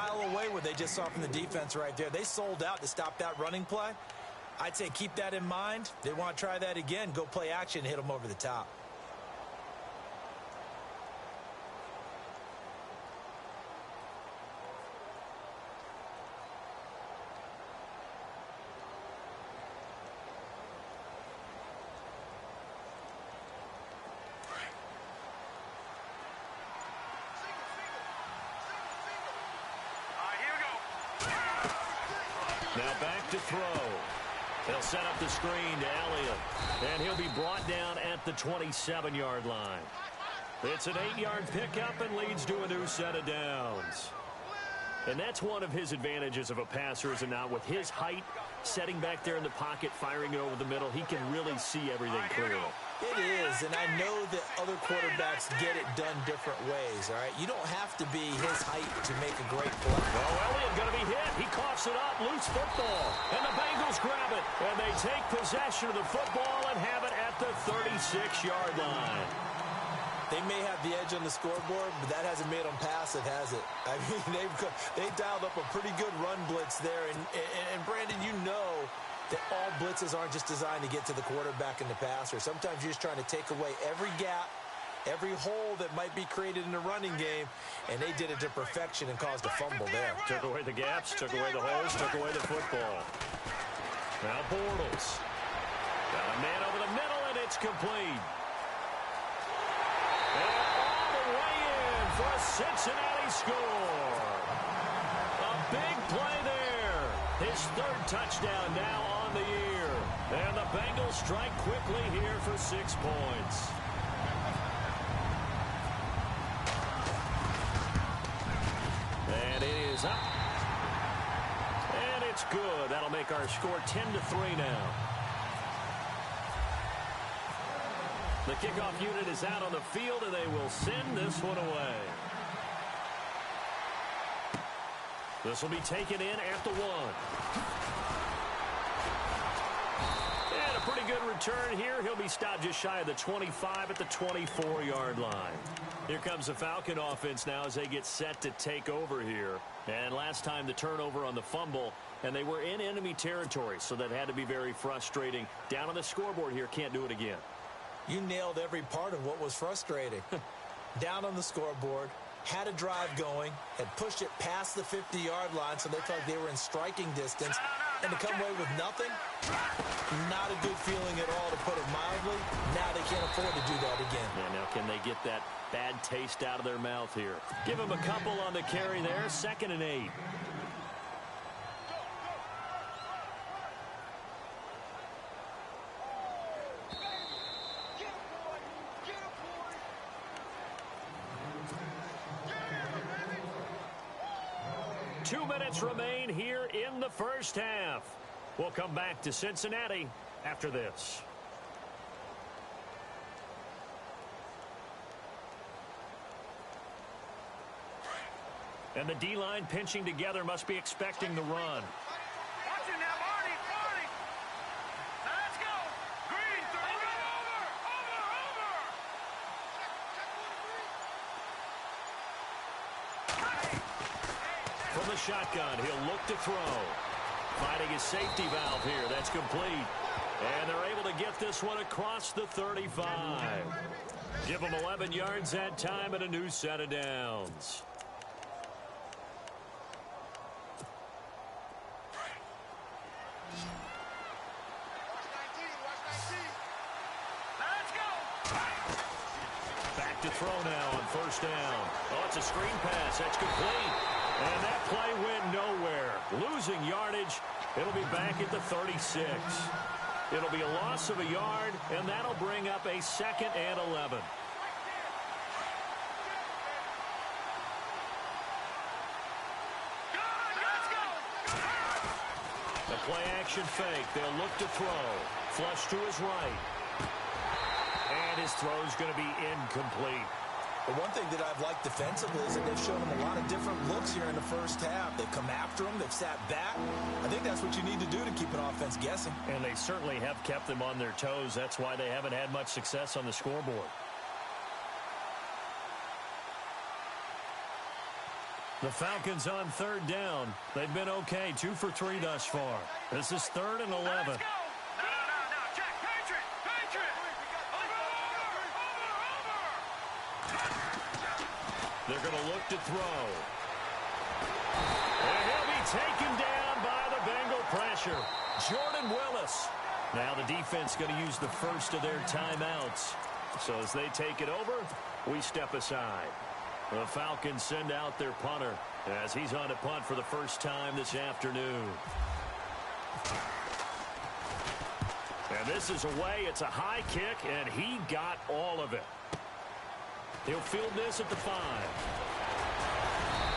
mile away what they just saw from the defense right there. They sold out to stop that running play. I'd say keep that in mind. They want to try that again. Go play action and hit them over the top. Now back to throw. They'll set up the screen to Elliott. And he'll be brought down at the 27-yard line. It's an 8-yard pickup and leads to a new set of downs. And that's one of his advantages of a passer, is it not? With his height, setting back there in the pocket, firing it over the middle, he can really see everything clearly. It is, and I know that other quarterbacks get it done different ways, all right? You don't have to be his height to make a great play. Well, Elliott going to be hit. He coughs it up, loose football. And the Bengals grab it, and they take possession of the football and have it at the 36-yard line. They may have the edge on the scoreboard, but that hasn't made them passive, has it? I mean, they dialed up a pretty good run blitz there. And Brandon, you know that all blitzes aren't just designed to get to the quarterback and the passer. Sometimes you're just trying to take away every gap, every hole that might be created in the running game, and they did it to perfection and caused a fumble there. Took away the gaps, took away the holes, took away the football. Now Bortles. Got a man over the middle, and it's complete. And all the way in for a Cincinnati score. A big play there. His third touchdown now on the year. And the Bengals strike quickly here for 6 points. And it is up. And it's good. That'll make our score 10-3 now. The kickoff unit is out on the field, and they will send this one away. This will be taken in at the 1. And a pretty good return here. He'll be stopped just shy of the 25 at the 24-yard line. Here comes the Falcon offense now as they get set to take over here. And last time the turnover on the fumble, and they were in enemy territory, so that had to be very frustrating. Down on the scoreboard here, can't do it again. You nailed every part of what was frustrating. Down on the scoreboard, had a drive going, had pushed it past the 50-yard line so they felt like they were in striking distance, and to come away with nothing, not a good feeling at all, to put it mildly. Now they can't afford to do that again. Yeah, now can they get that bad taste out of their mouth here? Give them a couple on the carry there, 2nd and 8. Two minutes remain here in the first half. We'll come back to Cincinnati after this. And the D-line pinching together, must be expecting the run. Watch it now, Barney. Now let's go. Green, over. From the shotgun, he'll look to throw. Finding his safety valve here. That's complete. And they're able to get this one across the 35. Give them 11 yards that time and a new set of downs. Back to throw now on first down. Oh, it's a screen pass. That's complete. And that play went nowhere. Losing yardage. It'll be back at the 36. It'll be a loss of a yard, and that'll bring up a 2nd and 11. The play action fake. They'll look to throw. Flush to his right. And his throw's going to be incomplete. The one thing that I've liked defensively is that they've shown him a lot of different looks here in the first half. They've come after him. They've sat back. I think that's what you need to do to keep an offense guessing. And they certainly have kept them on their toes. That's why they haven't had much success on the scoreboard. The Falcons on third down. They've been okay, 2 for 3 thus far. This is 3rd and 11. Let's go. No. Check. Patriot. Over. They're going to look to throw. And he'll be taken down by the Bengal pressure. Jordan Willis. Now the defense going to use the first of their timeouts. So as they take it over, we step aside. The Falcons send out their punter as he's on to punt for the first time this afternoon. And this is away. It's a high kick, and he got all of it. He'll field this at the 5.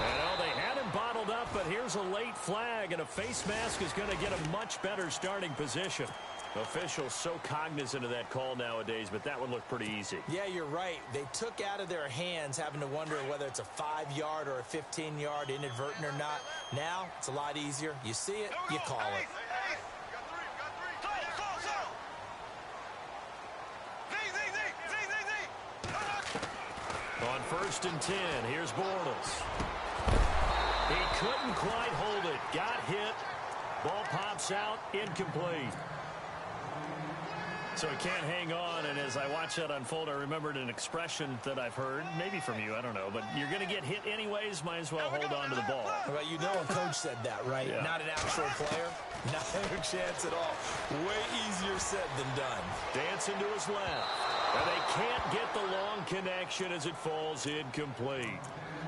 And they had him bottled up, but here's a late flag, and a face mask is going to get a much better starting position. Officials so cognizant of that call nowadays, but that would look pretty easy. Yeah, you're right. They took out of their hands having to wonder whether it's a 5-yard or a 15-yard inadvertent or not. Now, it's a lot easier. You see it, you call it. On 1st and 10, here's Bortles. He couldn't quite hold it. Got hit. Ball pops out. Incomplete. So he can't hang on, and as I watch that unfold, I remembered an expression that I've heard, maybe from you, I don't know, but you're going to get hit anyways, might as well hold on to the ball. Well, you know a coach said that, right? Yeah. Not an actual player. Not a chance at all. Way easier said than done. Dancing to his left. And they can't get the long connection as it falls incomplete.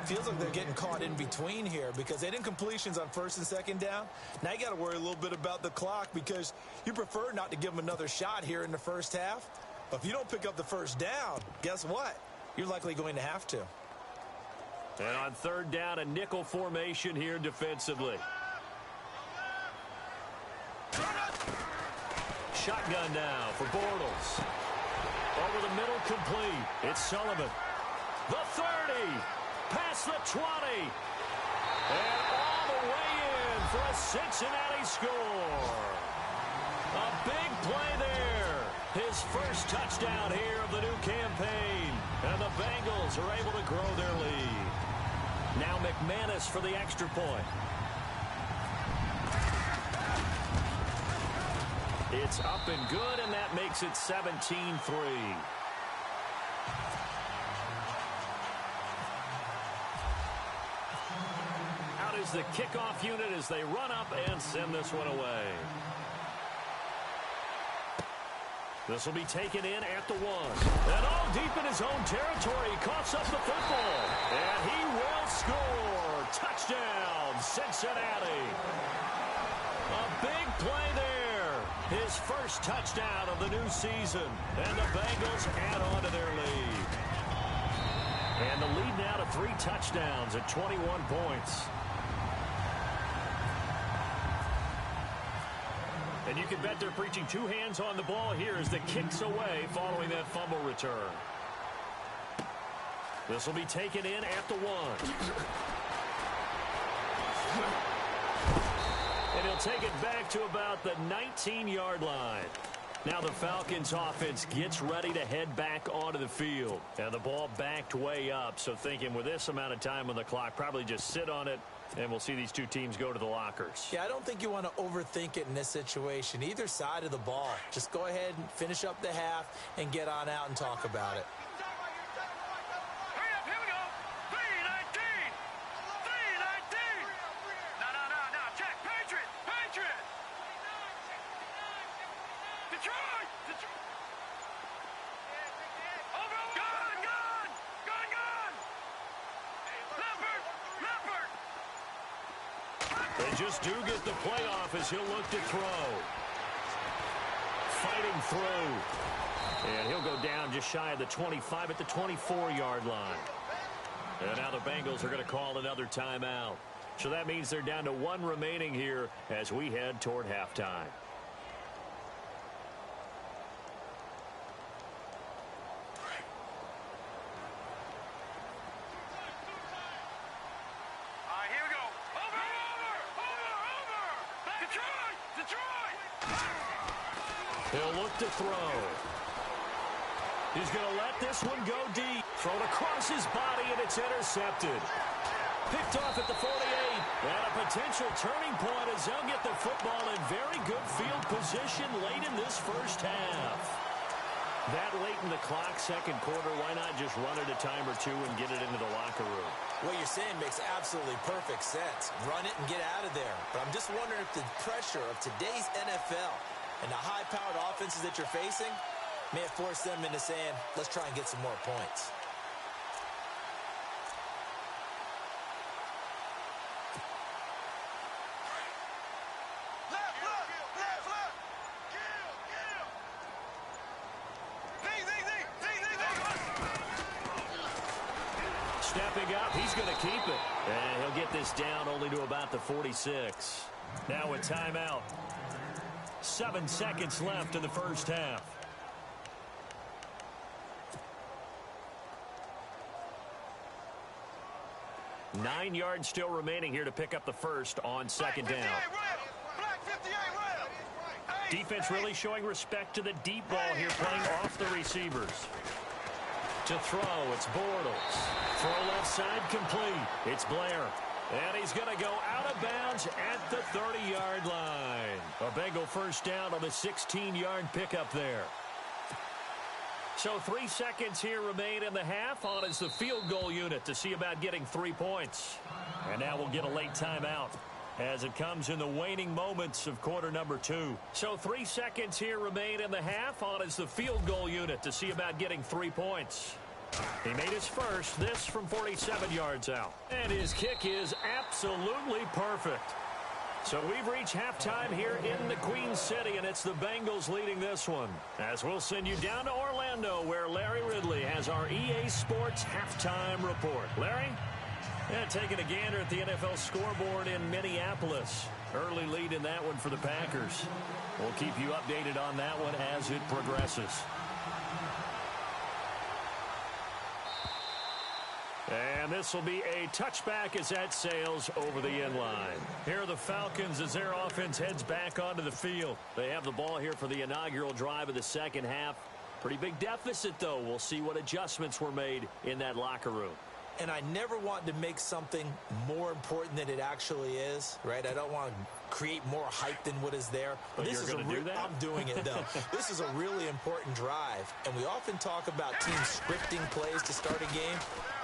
Feels like they're getting caught in between here because they didn't completions on 1st and 2nd down. Now you got to worry a little bit about the clock because you prefer not to give them another shot here in the first half. But if you don't pick up the 1st down, guess what? You're likely going to have to. And on 3rd down, a nickel formation here defensively. Shotgun now for Bortles. Over the middle, complete. It's Sullivan. The 30. Past the 20. And all the way in for a Cincinnati score. A big play there. His first touchdown here of the new campaign. And the Bengals are able to grow their lead. Now McManus for the extra point. It's up and good, and that makes it 17-3. Out is the kickoff unit as they run up and send this one away. This will be taken in at the 1. And all deep in his own territory, he coughs up the football. And he will score. Touchdown, Cincinnati. A big play there. His first touchdown of the new season. And the Bengals add on to their lead. And the lead now to 3 touchdowns at 21 points. And you can bet they're preaching 2 hands on the ball here as the kick's away following that fumble return. This will be taken in at the 1. And he'll take it back to about the 19-yard line. Now the Falcons offense gets ready to head back onto the field. And the ball backed way up. So thinking with this amount of time on the clock, probably just sit on it. And we'll see these 2 teams go to the lockers. Yeah, I don't think you want to overthink it in this situation. Either side of the ball. Just go ahead and finish up the half and get on out and talk about it. Hurry up, here we go. 3-19. 3-19. No. Check. Patriot. Detroit. Over. Gun. Leopard. They just do get the playoff as he'll look to throw. Fighting through. And he'll go down just shy of the 25 at the 24-yard line. And now the Bengals are going to call another timeout. So that means they're down to 1 remaining here as we head toward halftime. Here we go. Over. Detroit. He'll look to throw. He's going to let this one go deep. Thrown across his body, and it's intercepted. Picked off at the 48. And a potential turning point as they'll get the football in very good field position late in this first half. That late in the clock, second quarter, why not just run it a time or two and get it into the locker room? What you're saying makes absolutely perfect sense. Run it and get out of there. But I'm just wondering if the pressure of today's NFL and the high-powered offenses that you're facing may have forced them into saying, let's try and get some more points. Stepping up, he's going to keep it. And he'll get this down only to about the 46. Now a timeout. 7 seconds left in the first half. Nine yards still remaining here to pick up the first on second down. Defense really showing respect to the deep ball here, playing off the receivers. To throw, it's Bortles. Throw left side complete. It's Blair. And he's going to go out of bounds at the 30-yard line. A Bengal first down on the 16-yard pickup there. So 3 seconds here remain in the half. On is the field goal unit to see about getting 3 points. And now we'll get a late timeout as it comes in the waning moments of quarter number 2. So 3 seconds here remain in the half. On is the field goal unit to see about getting 3 points. He made his first, this from 47 yards out. And his kick is absolutely perfect. So we've reached halftime here in the Queen City, and it's the Bengals leading this one. As we'll send you down to Orlando, where Larry Ridley has our EA Sports halftime report. Larry? Yeah, taking a gander at the NFL scoreboard in Minneapolis. Early lead in that one for the Packers. We'll keep you updated on that one as it progresses. And this will be a touchback as that sails over the end line. Here are the Falcons as their offense heads back onto the field. They have the ball here for the inaugural drive of the second half. Pretty big deficit, though. We'll see what adjustments were made in that locker room. And I never want to make something more important than it actually is, right? I don't want to create more hype than what is there. But this you're going to do that? I'm doing it, though. This is a really important drive, and we often talk about teams scripting plays to start a game.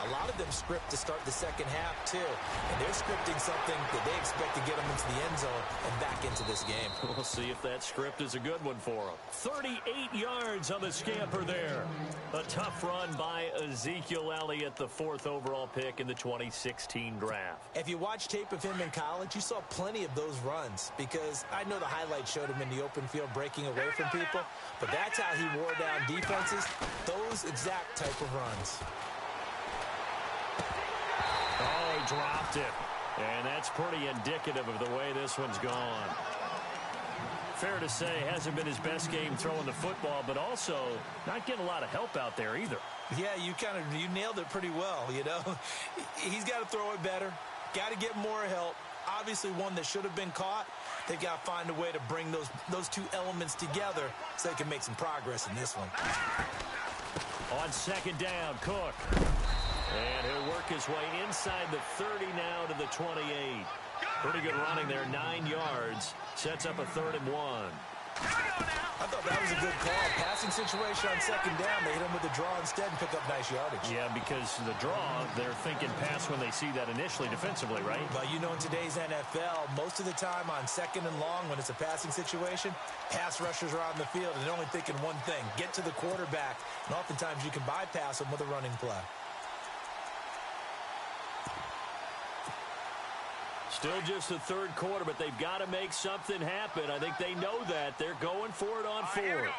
A lot of them script to start the second half, too. And they're scripting something that they expect to get them into the end zone and back into this game. We'll see if that script is a good one for them. 38 yards on the scamper there. A tough run by Ezekiel Elliott, the 4th overall pick in the 2016 draft. If you watch tape of him in college, you saw plenty of those runs, because I know the highlights showed him in the open field breaking away from people, but that's how he wore down defenses, those exact type of runs. Oh, he dropped it. And that's pretty indicative of the way this one's gone. Fair to say, hasn't been his best game throwing the football, but also not getting a lot of help out there either. Yeah, you nailed it pretty well, you know. He's got to throw it better, got to get more help. Obviously one that should have been caught. They've got to find a way to bring those two elements together so they can make some progress in this one. On second down, Cook. And he'll work his way inside the 30 now to the 28. Pretty good running there, 9 yards. Sets up a 3rd and 1. I thought that was a good call. Passing situation on second down. They hit him with the draw instead and pick up nice yardage. Yeah, because the draw, they're thinking pass when they see that initially defensively, right? But you know, in today's NFL, most of the time on second and long, when it's a passing situation, pass rushers are on the field and they're only thinking one thing, get to the quarterback. And oftentimes you can bypass them with a running play. Still just the 3rd quarter, but they've got to make something happen. I think they know that. They're going for it on 4th.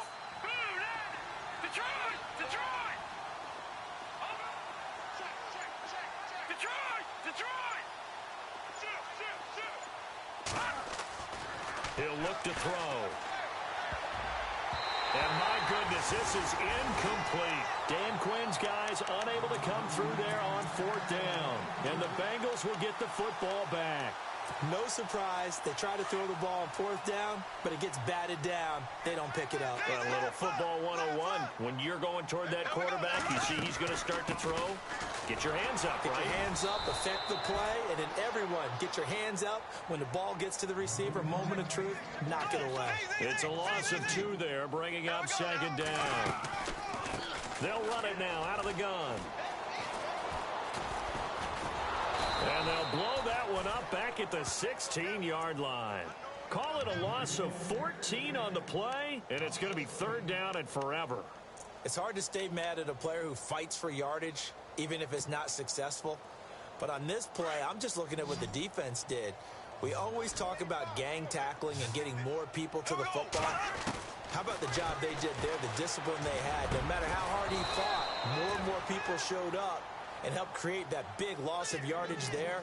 Detroit! He'll look to throw. And my goodness, this is incomplete. Dan Quinn's guys unable to come through there on 4th down. And the Bengals will get the football back. No surprise. They try to throw the ball on fourth down, but it gets batted down. They don't pick it up. A little football 101. When you're going toward that quarterback, you see he's going to start to throw. Get your hands up, Get right? your hands up, affect the play, and then everyone get your hands up. When the ball gets to the receiver, moment of truth, knock it away. It's a loss of 2 there, bringing up second down. They'll run it now out of the gun. And they'll blow that one up back at the 16-yard line. Call it a loss of 14 on the play, and it's going to be third down and forever. It's hard to stay mad at a player who fights for yardage, even if it's not successful. But on this play, I'm just looking at what the defense did. We always talk about gang tackling and getting more people to the football. How about the job they did there, the discipline they had? No matter how hard he fought, more and more people showed up and helped create that big loss of yardage there.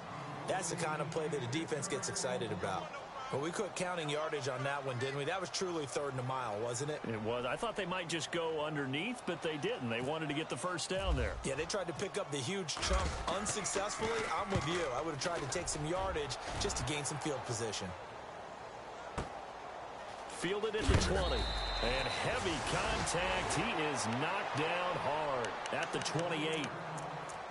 That's the kind of play that the defense gets excited about. But we quit counting yardage on that one, didn't we? That was truly third and a mile, wasn't it? It was. I thought they might just go underneath, but they didn't. They wanted to get the first down there. Yeah, they tried to pick up the huge chunk unsuccessfully. I'm with you. I would have tried to take some yardage just to gain some field position. Fielded at the 20. And heavy contact. He is knocked down hard at the 28.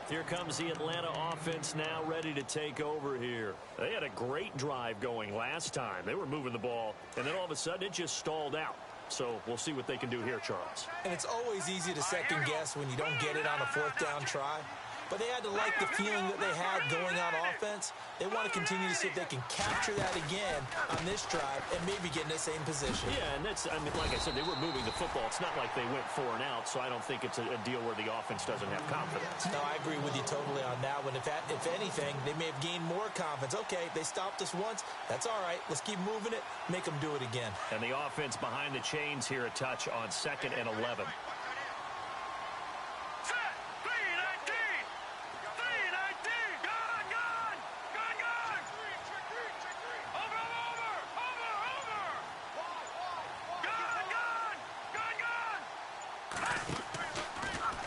Here comes the Atlanta offense now ready to take over here. They had a great drive going last time. They were moving the ball, and then all of a sudden it just stalled out. So we'll see what they can do here, Charles. And it's always easy to second guess when you don't get it on a fourth down try. But they had to like the feeling that they had going on offense. They want to continue to see if they can capture that again on this drive and maybe get in the same position. Yeah, and that's, I mean, like I said, they were moving the football. It's not like they went 4 and out, so I don't think it's a deal where the offense doesn't have confidence. No, I agree with you totally on that one. If anything, they may have gained more confidence. Okay, they stopped us once. That's all right. Let's keep moving it. Make them do it again. And the offense behind the chains here a touch on 2nd and 11.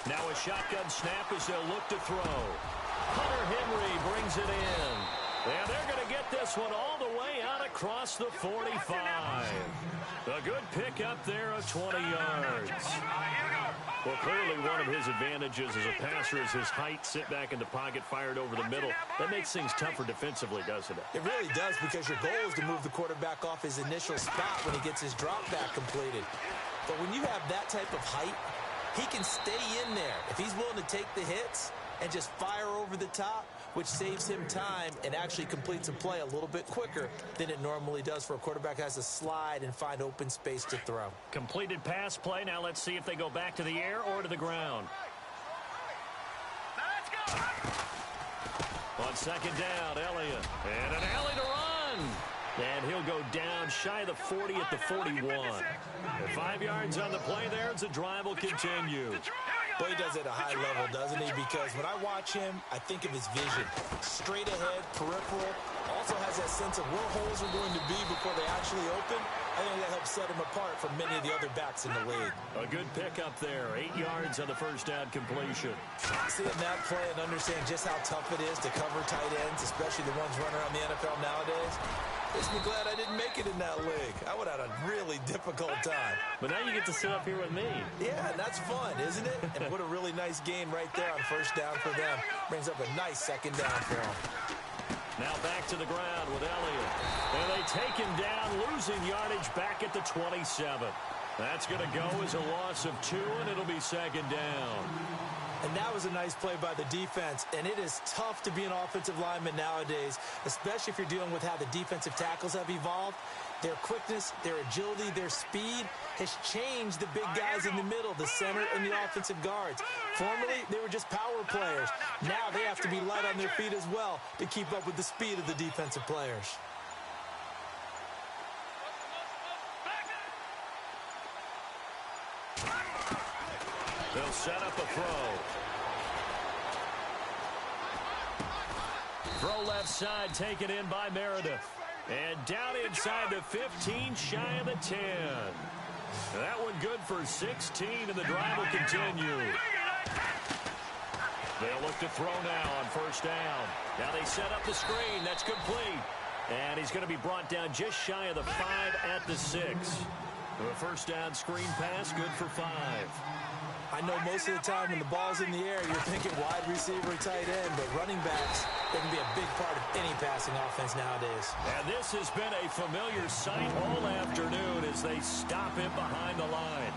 Now a shotgun snap as they'll look to throw. Hunter Henry brings it in. And they're going to get this one all the way out across the 45. A good pickup there of 20 yards. Well, clearly one of his advantages as a passer is his height. Sit back in the pocket, fired over the middle. That makes things tougher defensively, doesn't it? It really does, because your goal is to move the quarterback off his initial spot when he gets his drop back completed. But when you have that type of height, he can stay in there if he's willing to take the hits and just fire over the top, which saves him time and actually completes a play a little bit quicker than it normally does for a quarterback who has to slide and find open space to throw. Completed pass play. Now let's see if they go back to the air or to the ground. On 2nd down, Elliott. And an alley to run. And he'll go down shy of the 40 at the 41. 5 yards on the play there as the drive will continue. Boy, he does it at a high level, doesn't he? Because when I watch him, I think of his vision. Straight ahead, peripheral. Also has that sense of where holes are going to be before they actually open. I think that helps set him apart from many of the other backs in the league. A good pickup there. 8 yards on the first down completion. Seeing that play and understand just how tough it is to cover tight ends, especially the ones running around the NFL nowadays, makes me glad I didn't make it in that league. I would have had a really difficult time. But now you get to sit up here with me. Yeah, and that's fun, isn't it? And what a really nice game right there on first down for them. Brings up a nice second down for them. Now back to the ground with Elliott. And they take him down, losing yardage back at the 27. That's going to go as a loss of 2, and it'll be second down. And that was a nice play by the defense. And it is tough to be an offensive lineman nowadays, especially if you're dealing with how the defensive tackles have evolved. Their quickness, their agility, their speed has changed the big guys in the middle, the center, and the offensive guards. Formerly, they were just power players. Now they have to be light on their feet as well to keep up with the speed of the defensive players. They'll set up a throw. Throw left side, taken in by Meredith. And down inside the 15, shy of the 10. That one good for 16, and the drive will continue. They'll look to throw now on first down. Now they set up the screen. That's complete. he's going to be brought down just shy of the 5 at the 6. A first down screen pass, good for 5. I know most of the time when the ball's in the air, you're thinking wide receiver, tight end, but running backs, they can be a big part of any passing offense nowadays. And this has been a familiar sight all afternoon as they stop him behind the line.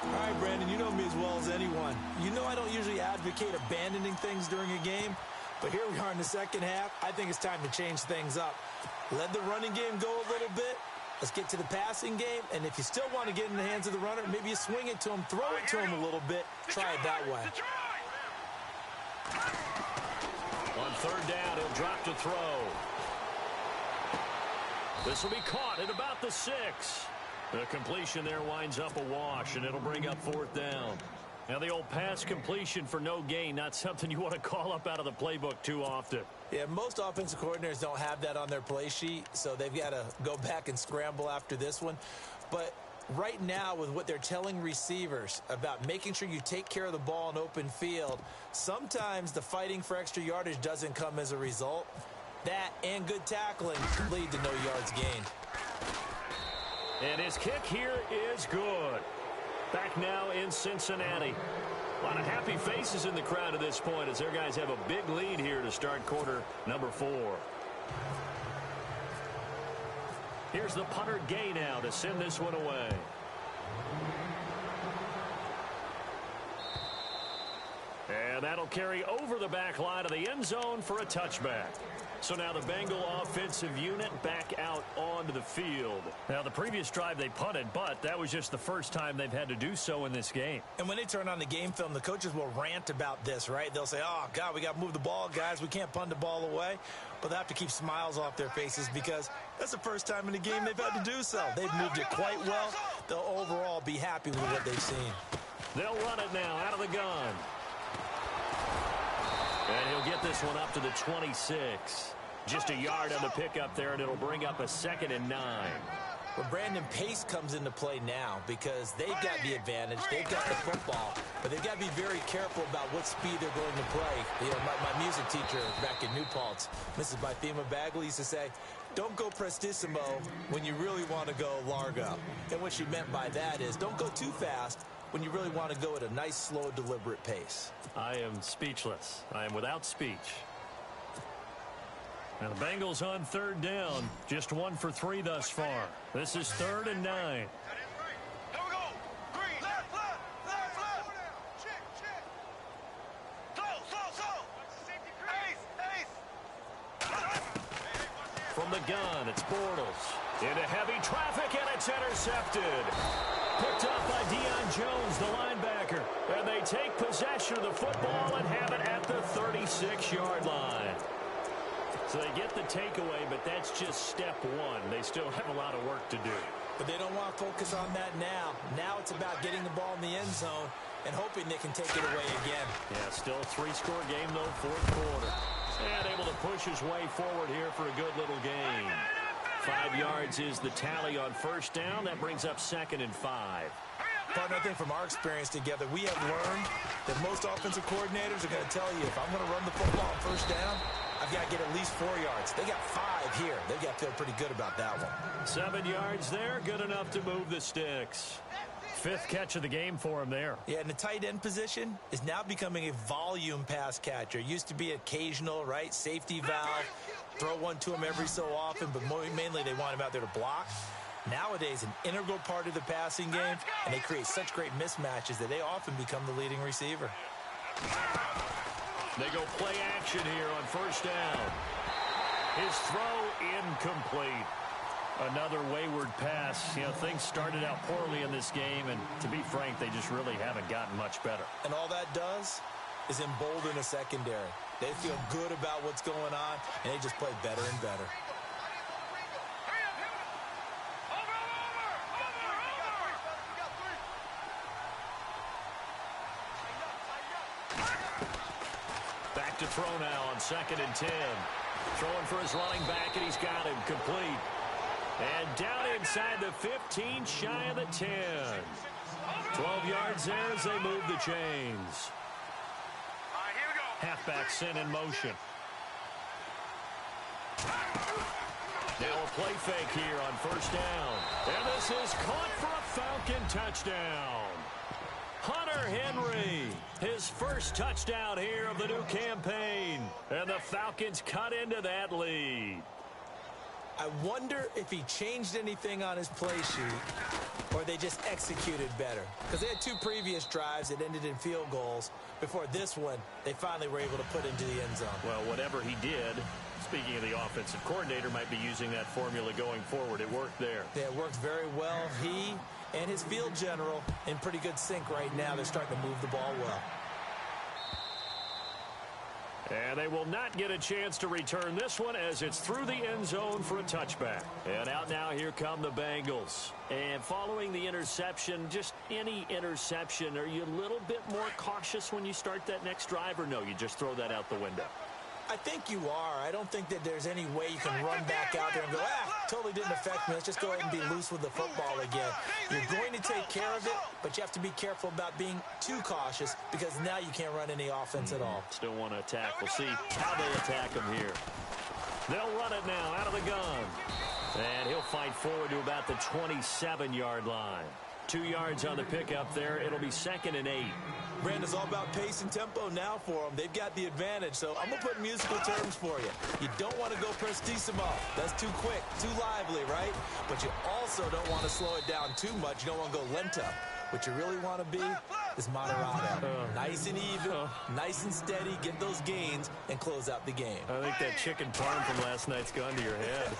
All right, Brandon, you know me as well as anyone. You know I don't usually advocate abandoning things during a game, but here we are in the second half. I think it's time to change things up. Let the running game go a little bit. Let's get to the passing game, and if you still want to get in the hands of the runner, maybe you swing it to him, throw it to him a little bit, try it that way. On third down, he'll drop to throw. This will be caught at about the 6. The completion there winds up a wash, and it'll bring up fourth down. Now, the old pass completion for no gain, not something you want to call up out of the playbook too often. Yeah, most offensive coordinators don't have that on their play sheet, so they've got to go back and scramble after this one. But right now, with what they're telling receivers about making sure you take care of the ball in open field, sometimes the fighting for extra yardage doesn't come as a result. That and good tackling lead to no yards gained. And his kick here is good. Back now in Cincinnati. A lot of happy faces in the crowd at this point as their guys have a big lead here to start quarter number 4. Here's the punter Gay now to send this one away. And that'll carry over the back line of the end zone for a touchback. So now the Bengal offensive unit back out onto the field. Now, the previous drive they punted, but that was just the first time they've had to do so in this game. And when they turn on the game film, the coaches will rant about this, right? They'll say, oh, God, we got to move the ball, guys. We can't punt the ball away. But they have to keep smiles off their faces because that's the first time in the game they've had to do so. They've moved it quite well. They'll overall be happy with what they've seen. They'll run it now out of the gun. And he'll get this one up to the 26. Just a yard on the pickup there, and it'll bring up a 2nd and 9. Well, Brandon, pace comes into play now because they've got the advantage. They've got the football, but they've got to be very careful about what speed they're going to play. You know, my music teacher back in New Paltz, Mrs. Bythema Bagley, used to say, don't go prestissimo when you really want to go largo. And what she meant by that is don't go too fast when you really want to go at a nice, slow, deliberate pace. I am speechless. I am without speech. Now the Bengals on third down. Just 1 for 3 thus far. This is 3rd and 9. Here we go. Green. Left. Check. Slow. Ace. From the gun, it's Bortles. Into heavy traffic, and it's intercepted. Picked up by Deion Jones, the linebacker. And they take possession of the football and have it at the 36-yard line. So they get the takeaway, but that's just step 1. They still have a lot of work to do. But they don't want to focus on that now. Now it's about getting the ball in the end zone and hoping they can take it away again. Yeah, still a 3-score game, though, 4th quarter. And able to push his way forward here for a good little gain. 5 yards is the tally on first down. That brings up 2nd and 5. Partner, I think from our experience together, we have learned that most offensive coordinators are going to tell you, if I'm going to run the football on first down, I've got to get at least 4 yards. They got 5 here. They've got to feel pretty good about that one. 7 yards there, good enough to move the sticks. 5th catch of the game for him there. Yeah, and the tight end position is now becoming a volume pass catcher. Used to be occasional, right? Safety valve. Throw one to him every so often, but mainly they want him out there to block. Nowadays, an integral part of the passing game, and they create such great mismatches that they often become the leading receiver. They go play action here on first down. His throw incomplete. Another wayward pass. You know, things started out poorly in this game, and to be frank, they just really haven't gotten much better. And all that does is embolden a secondary. They feel good about what's going on, and they just play better and better. Back to throw now on 2nd and 10. Throwing for his running back, and he's got him complete. And down inside the 15, shy of the 10. 12 yards there as they move the chains. Halfback sent in motion. Now a play fake here on first down. And this is caught for a Falcon touchdown. Hunter Henry, his first touchdown here of the new campaign. And the Falcons cut into that lead. I wonder if he changed anything on his play sheet or they just executed better. Because they had 2 previous drives that ended in field goals. Before this one, they finally were able to put into the end zone. Well, whatever he did, speaking of the offensive coordinator, might be using that formula going forward. It worked there. Yeah, it worked very well. He and his field general in pretty good sync right now. They're starting to move the ball well. And they will not get a chance to return this one as it's through the end zone for a touchback. And out now, here come the Bengals. And following the interception, just any interception, are you a little bit more cautious when you start that next drive, or no, you just throw that out the window? I think you are. I don't think that there's any way you can run back out there and go, totally didn't affect me. Let's just go ahead and be loose with the football again. You're going to take care of it, but you have to be careful about being too cautious because now you can't run any offense at all. Still want to attack. We'll see how they attack him here. They'll run it now out of the gun. And he'll fight forward to about the 27-yard line. 2 yards on the pickup there. It'll be 2nd and 8. Brandon's all about pace and tempo now for them. They've got the advantage, so I'm going to put musical terms for you. You don't want to go prestissimo. That's too quick, too lively, right? But you also don't want to slow it down too much. You don't want to go lento. What you really want to be is moderado. Nice and even, nice and steady, get those gains, and close out the game. I think that chicken parm from last night's gone to your head.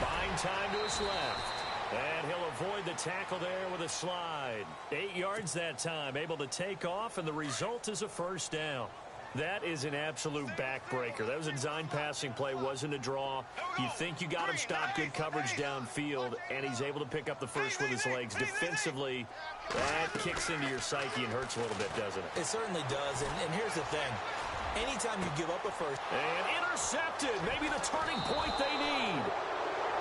Buying time to his left. And he'll avoid the tackle there with a slide. 8 yards that time, able to take off, and the result is a first down. That is an absolute backbreaker. That was a design passing play, wasn't a draw. You think you got him stopped, good coverage downfield, and he's able to pick up the first with his legs. Defensively, that kicks into your psyche and hurts a little bit, doesn't it? It certainly does, and here's the thing. Anytime you give up a first... And intercepted, maybe the turning point they need.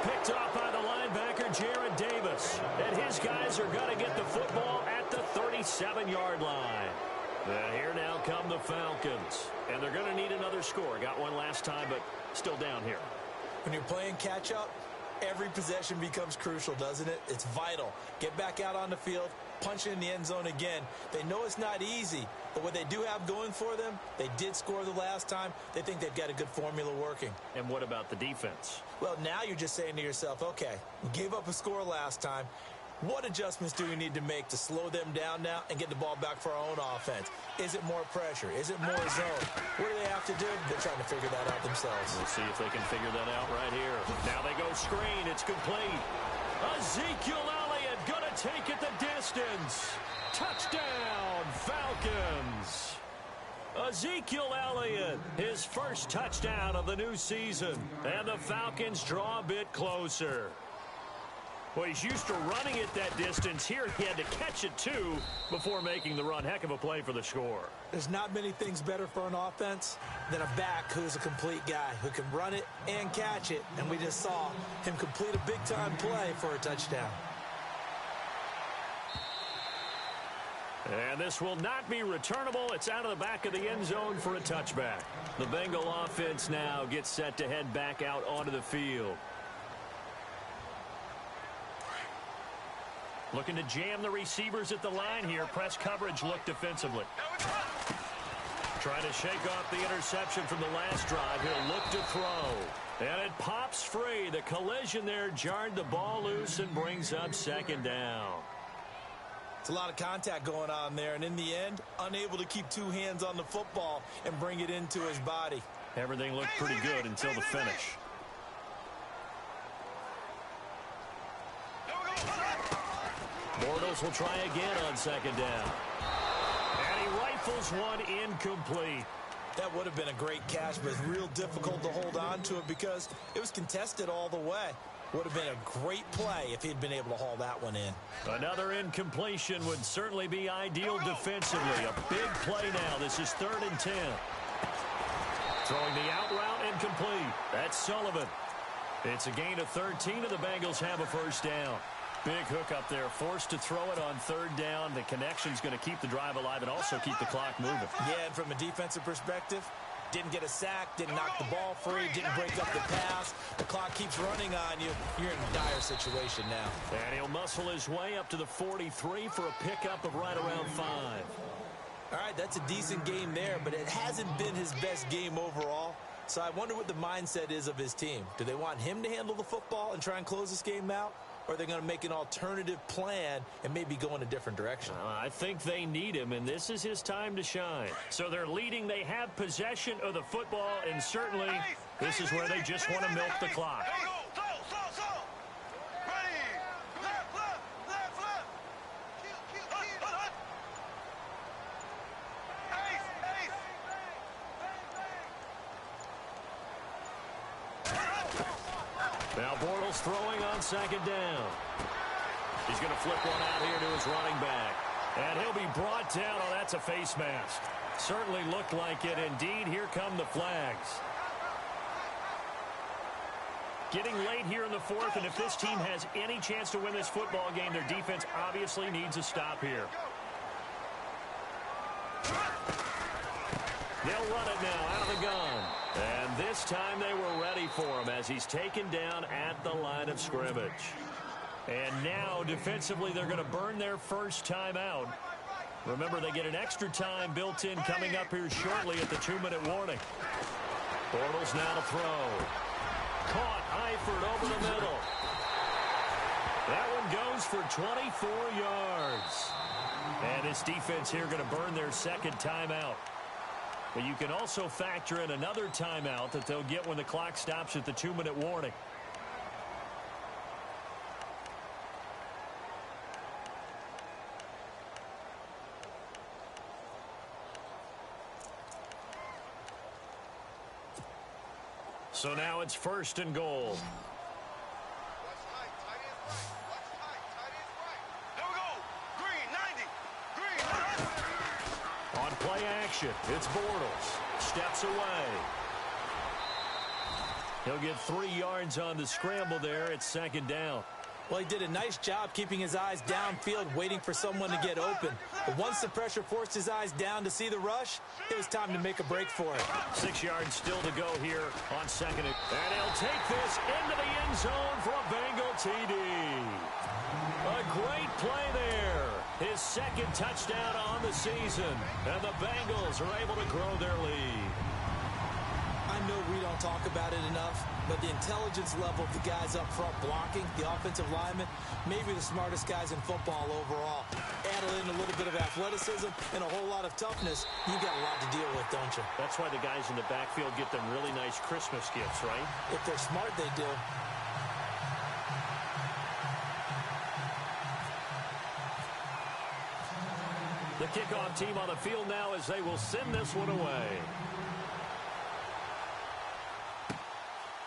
Picked off by the linebacker, Jared Davis. And his guys are going to get the football at the 37-yard line. And here now come the Falcons. And they're going to need another score. Got one last time, but still down here. When you're playing catch-up, every possession becomes crucial, doesn't it? It's vital. Get back out on the field, punch it in the end zone again. They know it's not easy, but what they do have going for them, they did score the last time. They think they've got a good formula working. And what about the defense? Well, now you're just saying to yourself, okay, we gave up a score last time. What adjustments do we need to make to slow them down now and get the ball back for our own offense? Is it more pressure? Is it more zone? What do they have to do? They're trying to figure that out themselves. We'll see if they can figure that out right here. Now they go screen. It's complete. Ezekiel Elliott going to take it the distance. Touchdown, Falcons. Ezekiel Elliott, his first touchdown of the new season. And the Falcons draw a bit closer. Well, he's used to running it that distance. Here he had to catch it, too, before making the run. Heck of a play for the score. There's not many things better for an offense than a back who's a complete guy who can run it and catch it. And we just saw him complete a big-time play for a touchdown. And this will not be returnable. It's out of the back of the end zone for a touchback. The Bengal offense now gets set to head back out onto the field. Looking to jam the receivers at the line here. Press coverage look defensively. Trying to shake off the interception from the last drive. He'll look to throw. And it pops free. The collision there jarred the ball loose and brings up 2nd down. It's a lot of contact going on there. And in the end, unable to keep 2 hands on the football and bring it into his body. Everything looked pretty good until the finish. Bortles will try again on 2nd down. And he rifles one incomplete. That would have been a great catch, but it's real difficult to hold on to it because it was contested all the way. Would have been a great play if he'd been able to haul that one in. Another incompletion would certainly be ideal defensively. A big play now. This is 3rd and 10. Throwing the out route incomplete. That's Sullivan. It's a gain of 13, and the Bengals have a first down. Big hook up there, forced to throw it on 3rd down. The connection's going to keep the drive alive and also keep the clock moving. Yeah, and from a defensive perspective, Didn't get a sack, didn't knock the ball free, didn't break up the pass. The clock keeps running on you. You're in a dire situation now. And he'll muscle his way up to the 43 for a pickup of right around 5. All right, that's a decent game there, but it hasn't been his best game overall. So I wonder what the mindset is of his team. Do they want him to handle the football and try and close this game out? Or are they going to make an alternative plan and maybe go in a different direction? I think they need him, and this is his time to shine. So they're leading. They have possession of the football, and certainly this is where they just want to milk the clock. Now Bortles throwing on second down. He's going to flip one out here to his running back. And he'll be brought down. Oh, that's a face mask. Certainly looked like it. Indeed, here come the flags. Getting late here in the fourth, and if this team has any chance to win this football game, their defense obviously needs a stop here. They'll run it now out of the gun. And this time they were ready for him as he's taken down at the line of scrimmage. And now defensively they're going to burn their first time out. Remember, they get an extra time built in coming up here shortly at the 2-minute warning. Bortles now to throw. Caught Eifert over the middle. That one goes for 24 yards. And this defense here going to burn their second timeout. But you can also factor in another timeout that they'll get when the clock stops at the 2-minute warning. So now it's 1st and goal. On play action, it's Bortles. Steps away. He'll get 3 yards on the scramble there. It's 2nd down. Well, he did a nice job keeping his eyes downfield, waiting for someone to get open. But once the pressure forced his eyes down to see the rush, it was time to make a break for it. 6 yards still to go here on 2nd. And he'll take this into the end zone for a Bengal TD. A great play there. His 2nd touchdown on the season. And the Bengals are able to grow their lead. I know we don't talk about it enough, but the intelligence level of the guys up front blocking, the offensive linemen, maybe the smartest guys in football overall. Add in a little bit of athleticism and a whole lot of toughness, you got a lot to deal with, don't you? That's why the guys in the backfield get them really nice Christmas gifts, right? If they're smart, they do. The kickoff team on the field now as they will send this one away.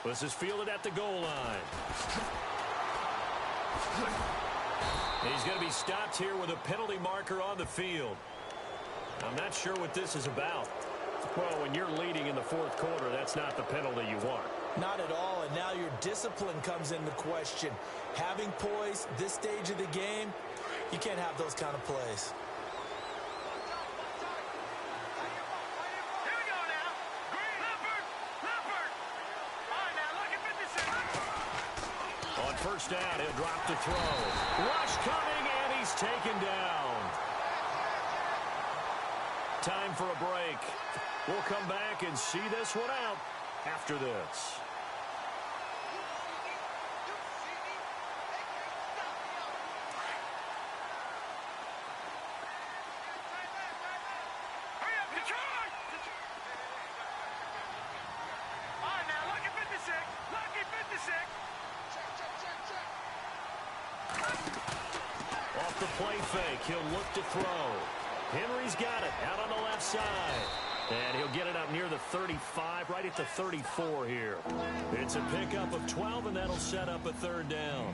This is fielded at the goal line. He's going to be stopped here with a penalty marker on the field. I'm not sure what this is about. Well, when you're leading in the 4th quarter, that's not the penalty you want. Not at all, and now your discipline comes into question. Having poise this stage of the game, you can't have those kind of plays. First down, he'll drop to throw. Rush coming, and he's taken down. Time for a break. We'll come back and see this one out after this. Off the play fake, he'll look to throw. Henry's got it out on the left side. And he'll get it up near the 35, right at the 34 here. It's a pickup of 12, and that'll set up a 3rd down.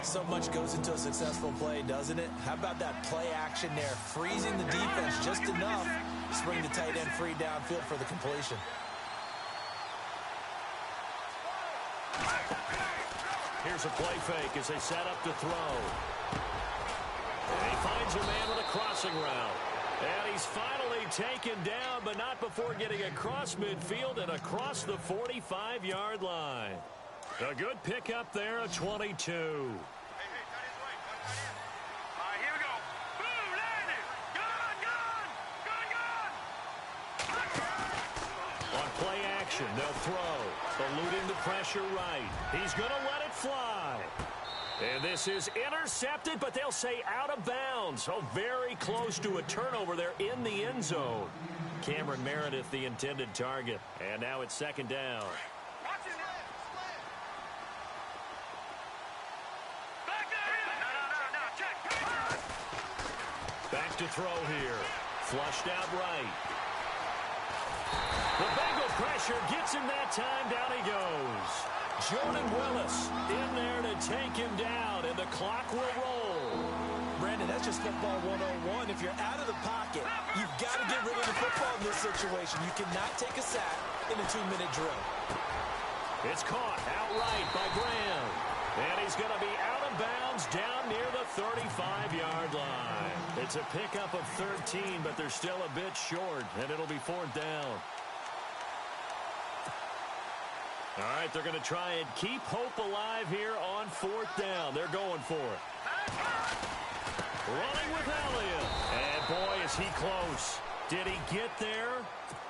So much goes into a successful play, doesn't it? How about that play action there? Freezing the defense just enough to spring the tight end free downfield for the completion. Here's a play fake as they set up to throw. And he finds a man with a crossing route. And he's finally taken down, but not before getting across midfield and across the 45-yard line. A good pickup there at 22. Play action, they'll throw, eluding the pressure right. He's going to let it fly. And this is intercepted, but they'll say out of bounds. Oh, very close to a turnover there in the end zone. Cameron Meredith, the intended target. And now it's second down. Back to throw here. Flushed out right. The Bengal pressure gets him that time. Down he goes. Jordan Willis in there to take him down, and the clock will roll. Brandon, that's just football 101. If you're out of the pocket, you've got to get rid of the football in this situation. You cannot take a sack in a 2-minute drill. It's caught outright by Graham. And he's going to be out of bounds down near the 35-yard line. It's a pickup of 13, but they're still a bit short, and it'll be fourth down. All right, they're going to try and keep hope alive here on fourth down. They're going for it. Running with Elliott. And boy, is he close. Did he get there?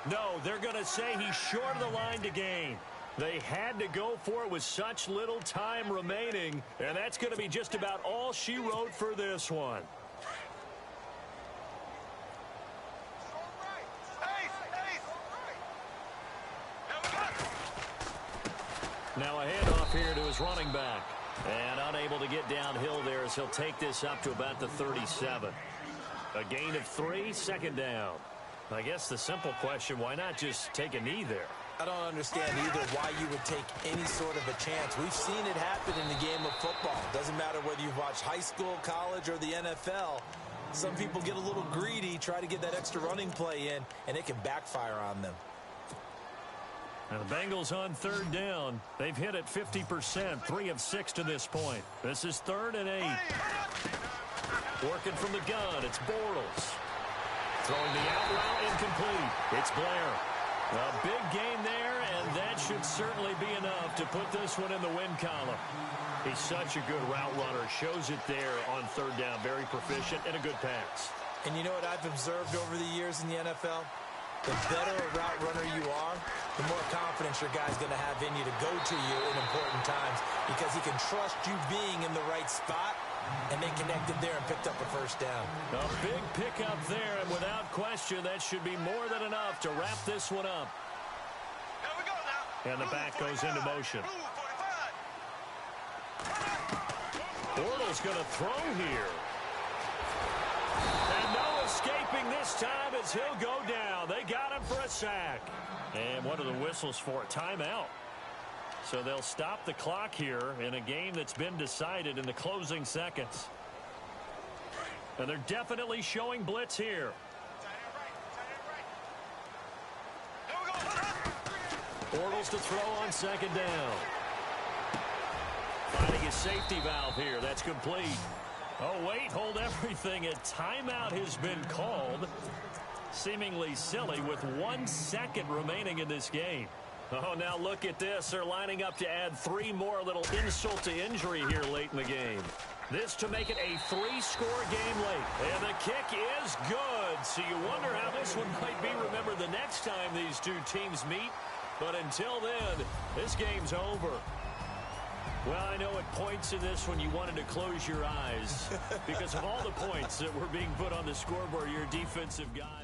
No, they're going to say he's short of the line to gain. They had to go for it with such little time remaining, and that's going to be just about all she wrote for this one. Now a handoff here to his running back. And unable to get downhill there as he'll take this up to about the 37. A gain of 3, second down. I guess the simple question, why not just take a knee there? I don't understand either why you would take any sort of a chance. We've seen it happen in the game of football. Doesn't matter whether you've watched high school, college, or the NFL. Some people get a little greedy, try to get that extra running play in, and it can backfire on them. And the Bengals on third down. They've hit it 50%, 3 of 6 to this point. This is 3rd and 8. Working from the gun, it's Bortles. Throwing the out route incomplete. It's Blair. A big gain there, and that should certainly be enough to put this one in the win column. He's such a good route runner. Shows it there on third down. Very proficient and a good pass. And you know what I've observed over the years in the NFL? The better a route runner you are, the more confidence your guy's going to have in you to go to you in important times because he can trust you being in the right spot, and they connected there and picked up a first down. A big pickup there, and without question, that should be more than enough to wrap this one up. Here we go now. And the back goes into motion. Bortles going to throw here. And no escaping this time as he'll go down. They got him for a sack. And what are the whistles for? Timeout. So they'll stop the clock here in a game that's been decided in the closing seconds. And they're definitely showing blitz here. Bortles to throw on second down. Finding his safety valve here. That's complete. Oh, wait, hold everything. A timeout has been called. Seemingly silly with 1 second remaining in this game. Oh, now look at this. They're lining up to add 3 more, a little insult to injury here late in the game. This to make it a 3-score game late. And the kick is good. So you wonder how this one might be remembered the next time these two teams meet. But until then, this game's over. Well, I know at points in this one you wanted to close your eyes because of all the points that were being put on the scoreboard, your defensive guy.